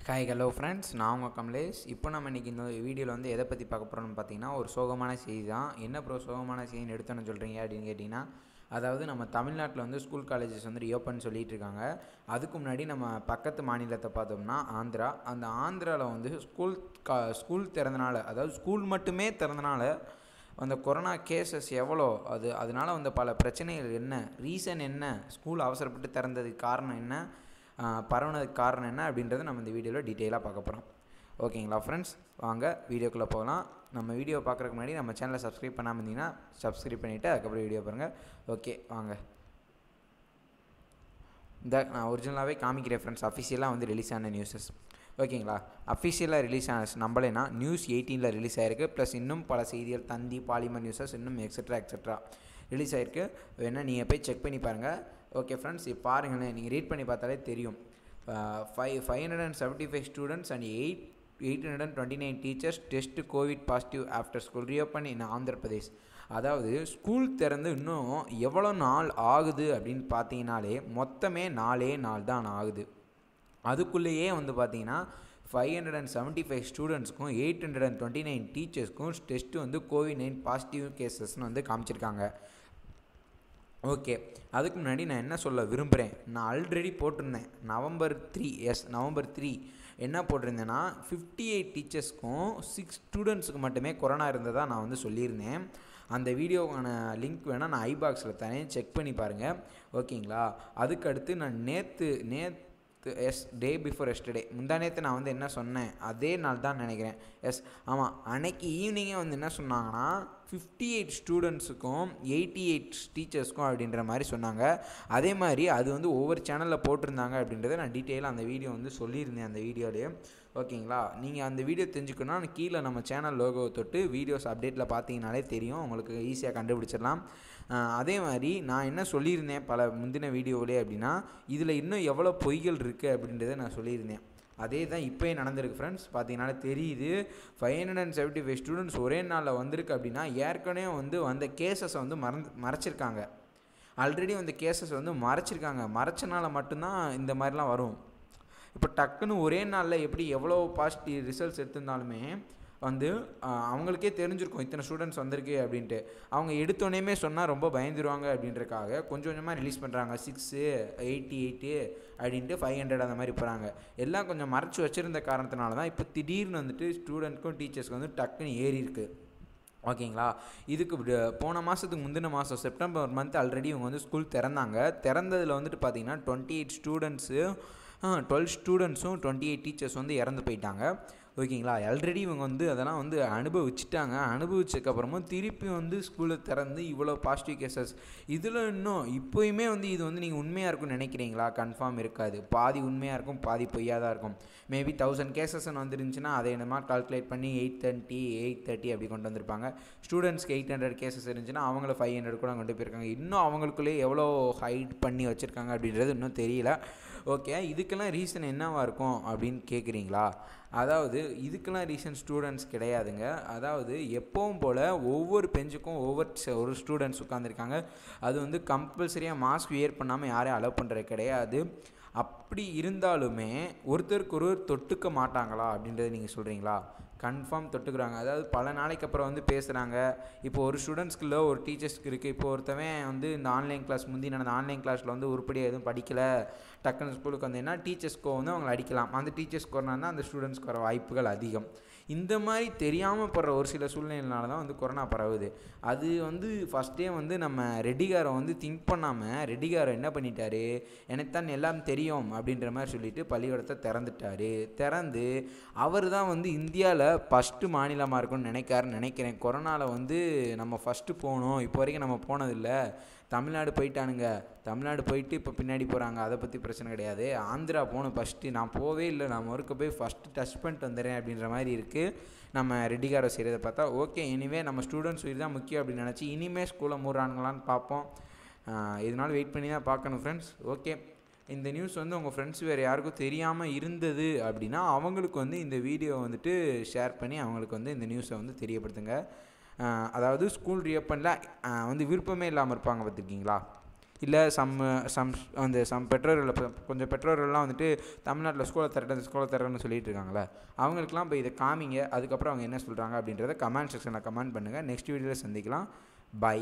Hi hello friends, நான் உங்கள் கமலேஷ். இப்போ நம்ம இன்றைக்கி இந்த வீடியோவில் வந்து எதை பற்றி பார்க்க போகிறோம்னு பார்த்தீங்கன்னா, ஒரு சோகமான செய்தி தான். என்ன ப்ரோ சோகமான செய்தின்னு எடுத்தோன்னு சொல்கிறீங்க அப்படின்னு கேட்டிங்கன்னா, அதாவது நம்ம தமிழ்நாட்டில் வந்து ஸ்கூல் காலேஜஸ் வந்து ரீஓப்பன் சொல்லிகிட்டு இருக்காங்க. அதுக்கு முன்னாடி நம்ம பக்கத்து மாநிலத்தை பார்த்தோம்னா ஆந்திரா. அந்த ஆந்திராவில் வந்து ஸ்கூல் திறந்தனால, அதாவது ஸ்கூல் மட்டுமே திறந்தனால அந்த கொரோனா கேசஸ் எவ்வளோ, அதனால் வந்து பல பிரச்சனைகள் என்ன, ரீசன் என்ன, ஸ்கூல் அவசரப்பட்டு திறந்ததுக்கு காரணம் என்ன, பரவுனதுக்கு காரணம் என்ன அப்படின்றத நம்ம இந்த வீடியோவில் டீட்டெயிலாக பார்க்க போகிறோம். ஓகேங்களா ஃப்ரெண்ட்ஸ், வாங்க வீடியோக்குள்ளே போகலாம். நம்ம வீடியோ பார்க்குறதுக்கு முன்னாடி நம்ம சேனலை சப்ஸ்கிரைப் பண்ணாமல் இருந்தீங்கன்னா சப்ஸ்கிரைப் பண்ணிவிட்டு அதுக்கப்புறம் வீடியோ பாருங்கள். ஓகே வாங்க. நான் ஒரிஜினலாகவே காமிக்கிறேன் ஃப்ரெண்ட்ஸ், அஃபிஷியலாக வந்து ரிலீஸ் ஆன நியூஸஸ். ஓகேங்களா, அஃபிஷியலாக ரிலீஸ் ஆன நம்பலைனா நியூஸ் 18 ரிலீஸ் ஆகிருக்கு. ப்ளஸ் இன்னும் பல செய்திகள் தந்தி, பாலிமர் நியூஸஸ் இன்னும் எக்ஸெட்ரா ரிலீஸ் ஆகிருக்கு. வேணால் நீங்கள் போய் செக் பண்ணி பாருங்கள். ஓகே ஃப்ரெண்ட்ஸ், இப்போ பாருங்களேன், நீங்கள் ரீட் பண்ணி பார்த்தாலே தெரியும். 575 students and 829 teachers test covid positive after school reopen in Andhra Pradesh. அதாவது ஸ்கூல் திறந்து இன்னும் எவ்வளோ நாள் ஆகுது அப்படின்னு பார்த்தீங்கன்னாலே மொத்தமே 4 நாள் தான் ஆகுது. அதுக்குள்ளேயே வந்து பார்த்தீங்கன்னா 575 ஸ்டூடெண்ட்ஸ்க்கும் 829 டீச்சர்ஸ்க்கும் டெஸ்ட்டு வந்து கோவிட்-19 பாசிட்டிவ் கேசஸ்ன்னு வந்து காமிச்சிருக்காங்க. ஓகே, அதுக்கு முன்னாடி நான் என்ன சொல்ல விரும்புகிறேன், நான் ஆல்ரெடி போட்டிருந்தேன் நவம்பர் 3 என்ன போட்டிருந்தேன்னா 58 டீச்சர்ஸ்க்கும் 6 ஸ்டூடெண்ட்ஸுக்கு மட்டுமே கொரோனா இருந்ததாக நான் வந்து சொல்லியிருந்தேன். அந்த வீடியோக்கான லிங்க் வேணால் நான் ஐபாக்ஸில் தரேன், செக் பண்ணி பாருங்கள். ஓகேங்களா, அதுக்கடுத்து நான் நேற்று டே பிஃபோர் எஸ்டர்டே முந்தானேற்று நான் வந்து என்ன சொன்னேன், அதே நாள் தான் நினைக்கிறேன். ஆமாம், அன்னைக்கு ஈவினிங்கே வந்து என்ன சொன்னாங்கன்னா 58 ஸ்டூடெண்ட்ஸுக்கும் 88 டீச்சர்ஸ்க்கும் அப்படின்ற மாதிரி சொன்னாங்க. அதே மாதிரி அது வந்து ஒவ்வொரு சேனலில் போட்டிருந்தாங்க அப்படின்றத நான் டீட்டெயிலாக அந்த வீடியோ வந்து சொல்லியிருந்தேன் அந்த வீடியோலேயே. ஓகேங்களா, நீங்கள் அந்த வீடியோ தெரிஞ்சுக்கணுன்னா கீழே நம்ம சேனல் லோகோவை தொட்டு வீடியோஸ் அப்டேட்டில் பார்த்தீங்கனாலே தெரியும், உங்களுக்கு ஈஸியாக கண்டுபிடிச்சிடலாம். அதே மாதிரி நான் என்ன சொல்லியிருந்தேன் பல முந்தின வீடியோவிலே அப்படின்னா, இதில் இன்னும் எவ்வளோ பொய்கள் இருக்குது அப்படின்றத நான் சொல்லியிருந்தேன். அதே தான் இப்போயே நடந்திருக்கு ஃப்ரெண்ட்ஸ். பார்த்தீங்கன்னாலே தெரியுது, 575 ஸ்டூடெண்ட்ஸ் ஒரே நாளில் வந்திருக்கு அப்படின்னா ஏற்கனவே வந்து வந்த கேசஸை வந்து மறைச்சிருக்காங்க. ஆல்ரெடி வந்த கேசஸ் வந்து மறைச்சனால மட்டும்தான் இந்த மாதிரிலாம் வரும். இப்போ டக்குன்னு ஒரே நாளில் எப்படி எவ்வளோ பாசிட்டிவ் ரிசல்ட்ஸ் எடுத்திருந்தாலுமே வந்து அவங்களுக்கே தெரிஞ்சிருக்கும் இத்தனை ஸ்டூடெண்ட்ஸ் வந்திருக்கு அப்படின்ட்டு. அவங்க எடுத்தோடனே சொன்னால் ரொம்ப பயந்துருவாங்க அப்படின்றக்காக கொஞ்சம் கொஞ்சமாக ரிலீஸ் பண்ணுறாங்க. 6, 88 அப்படின்ட்டு 500 அந்த மாதிரி போகிறாங்க. எல்லாம் கொஞ்சம் மறைச்சி வச்சுருந்த காரணத்தினால தான் இப்போ திடீர்னு வந்துட்டு ஸ்டூடெண்ட்க்கும் டீச்சர்ஸ்க்கு வந்து டக்குன்னு ஏறி இருக்குது. ஓகேங்களா, இதுக்கு போன மாதத்துக்கு முந்தின மாதம் செப்டம்பர் மந்த் ஆல்ரெடி இவங்க வந்து ஸ்கூல் திறந்ததில் வந்துட்டு பார்த்தீங்கன்னா 28 ஸ்டூடெண்ட்ஸு 12 ஸ்டூடெண்ட்ஸும் 28 டீச்சர்ஸ் வந்து இறந்து போயிட்டாங்க. ஓகேங்களா, ஆல்ரெடி இவங்க வந்து அதெல்லாம் வந்து அனுபவிச்சதுக்கப்புறமும் திருப்பி வந்து ஸ்கூலில் திறந்து இவ்வளோ பாசிட்டிவ் கேசஸ். இதில் இன்னும் இப்போயுமே வந்து இது வந்து நீங்கள் உண்மையாக இருக்கும்னு நினைக்கிறீங்களா? கன்ஃபார்ம் இருக்காது. பாதி உண்மையாக இருக்கும், பாதி பொய்யாக தான் இருக்கும். மேபி 1000 கேசஸ்ன்னு வந்துருந்துச்சுன்னா அதை என்னமா கால்குலேட் பண்ணி 830 அப்படி கொண்டு வந்திருப்பாங்க. ஸ்டூடெண்ட்ஸ்க்கு 800 கேசஸ் இருந்துச்சுன்னா அவங்கள 500 கூட கொண்டு போயிருக்காங்க. இன்னும் அவங்களுக்குள்ளேயே எவ்வளோ ஹைட் பண்ணி வச்சுருக்காங்க அப்படின்றது இன்னும் தெரியல. ஓகே, இதுக்கெல்லாம் ரீசன் என்னவாக இருக்கும் அப்படின்னு கேட்குறீங்களா? அதாவது இதுக்கெல்லாம் ரீசன் ஸ்டூடெண்ட்ஸ் கிடையாதுங்க. அதாவது எப்பவும் போல் ஒவ்வொரு பெஞ்சுக்கும் ஒரு ஸ்டூடெண்ட்ஸ் உட்காந்துருக்காங்க. அது வந்து கம்பல்சரியாக மாஸ்க் வியர் பண்ணாமல் யாரையும் அலோவ் பண்ணுறது கிடையாது. அப்படி இருந்தாலுமே ஒருத்தருக்கு தொட்டுக்க மாட்டாங்களா அப்படின்றத நீங்கள் சொல்கிறீங்களா? கன்ஃபார்ம் தொட்டுக்கிறாங்க. அதாவது பல நாளைக்கு அப்புறம் வந்து பேசுகிறாங்க. இப்போ ஒரு ஸ்டூடெண்ட்ஸ்க்குள்ள ஒரு டீச்சர்ஸ்க்கு இருக்குது. இப்போ ஒருத்தவன் வந்து இந்த ஆன்லைன் கிளாஸ் நடந்த ஆன்லைன் கிளாஸில் வந்து உருப்படியாக எதுவும் படிக்கலை, டக்குன்னு ஸ்கூலுக்கு வந்தேன்னா டீச்சர்ஸ்க்கோ வந்து அவங்களை அடிக்கலாம். அந்த டீச்சர்ஸ்க்கு வரணும்னா அந்த ஸ்டூடெண்ட்ஸ்க்கு வர வாய்ப்புகள் அதிகம். இந்த மாதிரி தெரியாமல் போடுற ஒரு சில சூழ்நிலையினால தான் வந்து கொரோனா பரவுது. அது வந்து ஃபஸ்ட்டே வந்து நம்ம ரெட்டிகாரை வந்து திங்க் பண்ணாமல் ரெட்டிகாரை என்ன பண்ணிட்டாரு, எனக்கு தான் எல்லாம் தெரியும் அப்படின்ற மாதிரி சொல்லிட்டு பள்ளிக்கூடத்தை திறந்து அவர் தான் வந்து இந்தியாவில் ஃபஸ்ட்டு மாநிலமாக இருக்கும்னு நினைக்கிறேன். கொரோனாவில் வந்து நம்ம ஃபஸ்ட்டு போகணும், இப்போ வரைக்கும் நம்ம போனதில்லை. தமிழ்நாடு போயிட்டு இப்போ பின்னாடி போகிறாங்க, அதை பற்றி பிரச்சனை கிடையாது. ஆந்திரா போகணும் ஃபஸ்ட்டு, நான் போவே இல்லை, நான் ஒருக்க போய் ஃபஸ்ட்டு டச் பண்ணிட்டு வந்துடுறேன் அப்படின்ற மாதிரி இருக்குது. நம்ம ரெட்டிகாரை செய்கிறத பார்த்தா ஓகே, இனிமேல் நம்ம ஸ்டூடெண்ட்ஸ் உயிர் தான் முக்கியம் அப்படின்னு நினச்சி இனிமேல் ஸ்கூலை மூடுறாங்களான்னு பார்ப்போம். இதனால் வெயிட் பண்ணி தான் பார்க்கணும் ஃப்ரெண்ட்ஸ். ஓகே, இந்த நியூஸ் வந்து உங்கள் ஃப்ரெண்ட்ஸ் வேறு யாருக்கும் தெரியாமல் இருந்தது அப்படின்னா அவங்களுக்கு வந்து இந்த வீடியோ வந்துட்டு ஷேர் பண்ணி அவங்களுக்கு வந்து இந்த நியூஸை வந்து தெரியப்படுத்துங்க. அதாவது ஸ்கூல் ரீஓப்பனில் வந்து விருப்பமே இல்லாமல் இருப்பாங்க பார்த்துருக்கீங்களா? இல்லை சம் பெற்றோர்கள் கொஞ்சம் பெற்றோர்கள்லாம் வந்துட்டு தமிழ்நாட்டில் ஸ்கூலை தரேன்னு சொல்லிட்டு இருக்காங்களே, அவங்களுக்குலாம் இப்போ இதை காமிங்க. அதுக்கப்புறம் அவங்க என்ன சொல்கிறாங்க அப்படின்றத கமெண்ட் செக்ஷனில் கமெண்ட் பண்ணுங்கள். நெக்ஸ்ட் வீடியோவில் சந்திக்கலாம். பை.